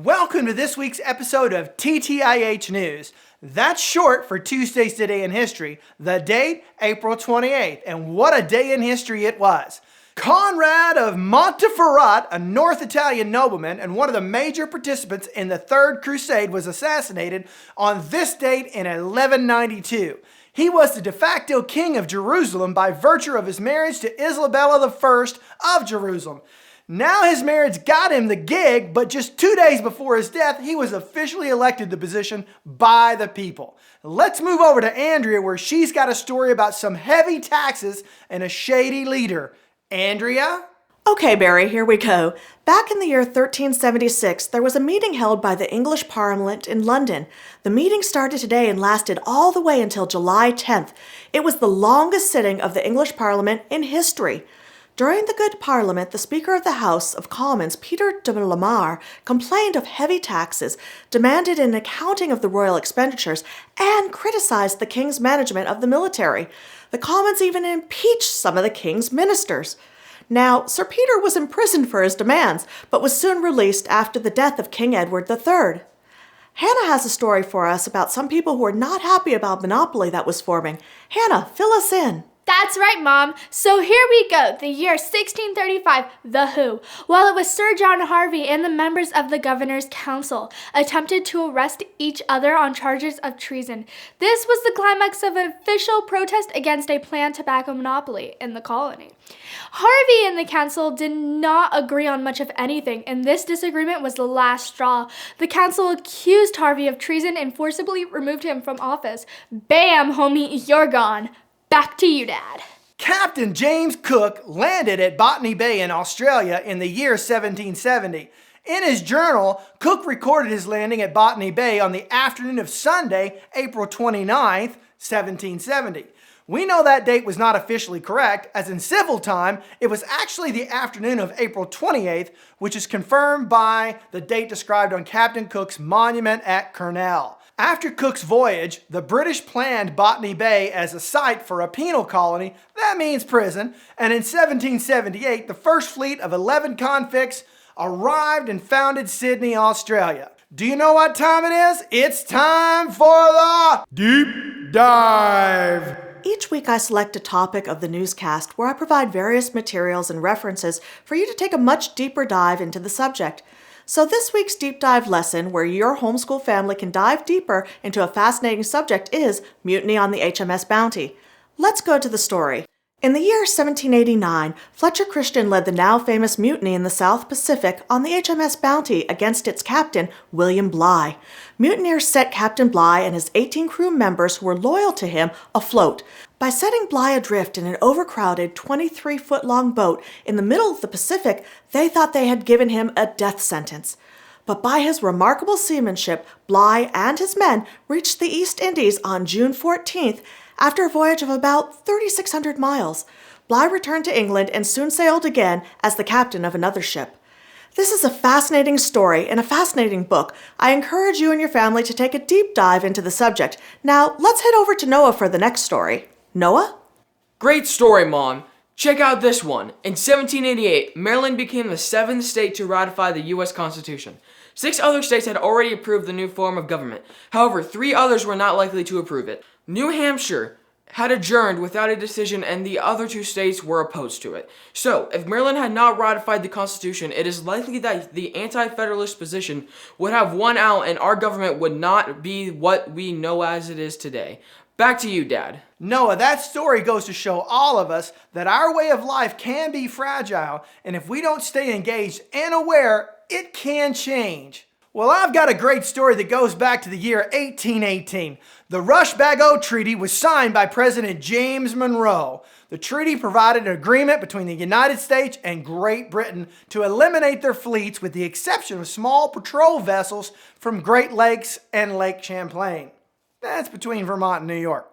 welcome to this week's episode of TTIH News. That's short for Tuesdays Today in History. The date, April 28th, and what a day in history it was. Conrad of Montferrat, a North Italian nobleman and one of the major participants in the Third Crusade, was assassinated on this date in 1192. He was the de facto king of Jerusalem by virtue of his marriage to Isabella I of Jerusalem. Now his marriage got him the gig, but just 2 days before his death, he was officially elected the position by the people. Let's move over to Andrea, where she's got a story about some heavy taxes and a shady leader. Andrea? Okay, Barry, here we go. Back in the year 1376, there was a meeting held by the English Parliament in London. The meeting started today and lasted all the way until July 10th. It was the longest sitting of the English Parliament in history. During the good Parliament, the Speaker of the House of Commons, Peter de Lamar, complained of heavy taxes, demanded an accounting of the royal expenditures, and criticized the King's management of the military. The Commons even impeached some of the King's ministers. Now, Sir Peter was imprisoned for his demands, but was soon released after the death of King Edward III. Hannah has a story for us about some people who were not happy about monopoly that was forming. Hannah, fill us in. That's right, Mom. So here we go, the year 1635, The Who. While it was Sir John Harvey and the members of the Governor's Council attempted to arrest each other on charges of treason. This was the climax of an official protest against a planned tobacco monopoly in the colony. Harvey and the council did not agree on much of anything, and this disagreement was the last straw. The council accused Harvey of treason and forcibly removed him from office. Bam, homie, you're gone. Back to you, Dad. Captain James Cook landed at Botany Bay in Australia in the year 1770. In his journal, Cook recorded his landing at Botany Bay on the afternoon of Sunday, April 29th, 1770. We know that date was not officially correct, as in civil time, it was actually the afternoon of April 28th, which is confirmed by the date described on Captain Cook's monument at Cornell. After Cook's voyage, the British planned Botany Bay as a site for a penal colony, that means prison, and in 1778, the first fleet of 11 convicts arrived and founded Sydney, Australia. Do you know what time it is? It's time for the Deep Dive! Each week I select a topic of the newscast where I provide various materials and references for you to take a much deeper dive into the subject. So this week's deep dive lesson, where your homeschool family can dive deeper into a fascinating subject, is Mutiny on the HMS Bounty. Let's go to the story. In the year 1789, Fletcher Christian led the now famous mutiny in the South Pacific on the HMS Bounty against its captain, William Bligh. Mutineers set Captain Bligh and his 18 crew members who were loyal to him afloat. By setting Bligh adrift in an overcrowded 23-foot-long boat in the middle of the Pacific, they thought they had given him a death sentence. But by his remarkable seamanship, Bligh and his men reached the East Indies on June 14th after a voyage of about 3,600 miles. Bligh returned to England and soon sailed again as the captain of another ship. This is a fascinating story and a fascinating book. I encourage you and your family to take a deep dive into the subject. Now, let's head over to Noah for the next story. Noah? Great story, Mom. Check out this one. In 1788, Maryland became the 7th state to ratify the U.S. Constitution. 6 other states had already approved the new form of government. However, 3 others were not likely to approve it. New Hampshire had adjourned without a decision, and the other 2 states were opposed to it. So, if Maryland had not ratified the Constitution, it is likely that the anti-federalist position would have won out and our government would not be what we know as it is today. Back to you, Dad. Noah, that story goes to show all of us that our way of life can be fragile, and if we don't stay engaged and aware, it can change. Well, I've got a great story that goes back to the year 1818. The Rush-Bagot Treaty was signed by President James Monroe. The treaty provided an agreement between the United States and Great Britain to eliminate their fleets with the exception of small patrol vessels from Great Lakes and Lake Champlain. That's between Vermont and New York.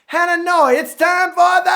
Hannah, Noah, it's time for the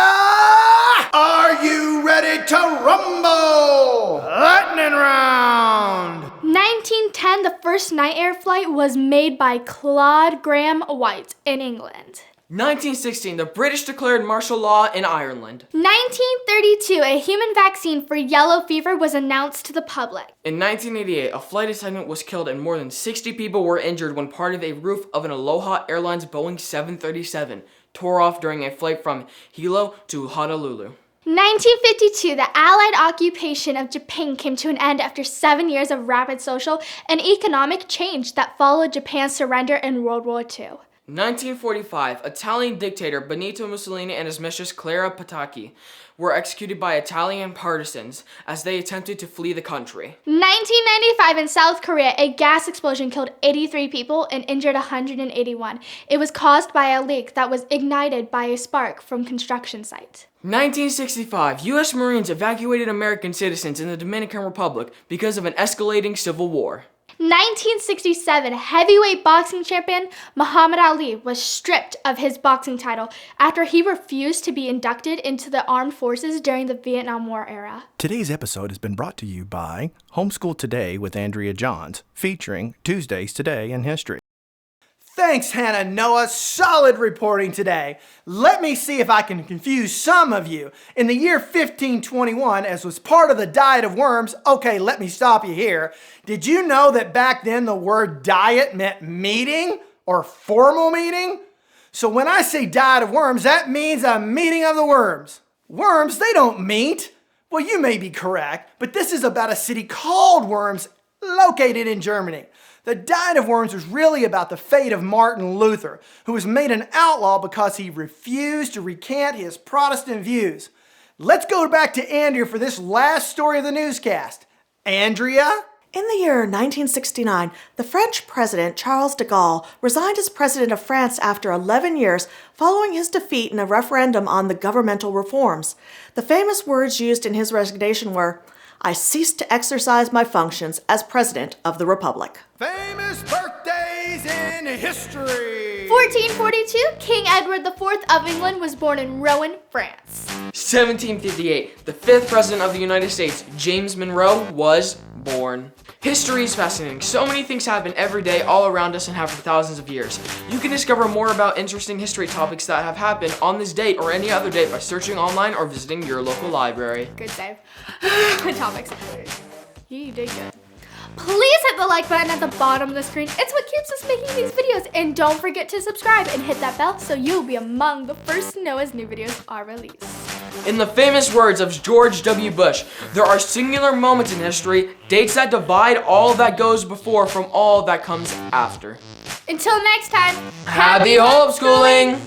Are You Ready to Rumble? Lightning Round! 1910, the first night air flight was made by Claude Graham White in England. 1916, the British declared martial law in Ireland. 1932, a human vaccine for yellow fever was announced to the public. In 1988, a flight attendant was killed and more than 60 people were injured when part of a roof of an Aloha Airlines Boeing 737 tore off during a flight from Hilo to Honolulu. 1952, the Allied occupation of Japan came to an end after 7 years of rapid social and economic change that followed Japan's surrender in World War II. 1945, Italian dictator Benito Mussolini and his mistress Clara Patacchi were executed by Italian partisans as they attempted to flee the country. 1995, in South Korea, a gas explosion killed 83 people and injured 181. It was caused by a leak that was ignited by a spark from construction site. 1965, U.S. Marines evacuated American citizens in the Dominican Republic because of an escalating civil war. 1967, heavyweight boxing champion Muhammad Ali was stripped of his boxing title after he refused to be inducted into the armed forces during the Vietnam War era. Today's episode has been brought to you by Homeschool Today with Andrea Johns, featuring Tuesdays Today in History. Thanks, Hannah Noah. Solid reporting today. Let me see if I can confuse some of you. In the year 1521, as was part of the diet of worms, okay, let me stop you here. Did you know that back then the word diet meant meeting or formal meeting? So when I say diet of worms, that means a meeting of the worms. Worms, they don't meet. Well, you may be correct, but this is about a city called Worms, located in Germany. The Diet of Worms was really about the fate of Martin Luther, who was made an outlaw because he refused to recant his Protestant views. Let's go back to Andrea for this last story of the newscast. Andrea? In the year 1969, the French president Charles de Gaulle resigned as president of France after 11 years following his defeat in a referendum on the governmental reforms. The famous words used in his resignation were, "I cease to exercise my functions as President of the Republic." Famous birthdays in history. 1442, King Edward IV of England was born in Rouen, France. 1758, the 5th President of the United States, James Monroe, was born. History is fascinating. So many things happen every day all around us and have for thousands of years. You can discover more about interesting history topics that have happened on this date or any other date by searching online or visiting your local library. Good save. Good topics. You did good. Please hit the like button at the bottom of the screen. It's what keeps us making these videos. And don't forget to subscribe and hit that bell so you'll be among the first to know as new videos are released. In the famous words of George W. Bush, there are singular moments in history, dates that divide all that goes before from all that comes after. Until next time, Happy homeschooling!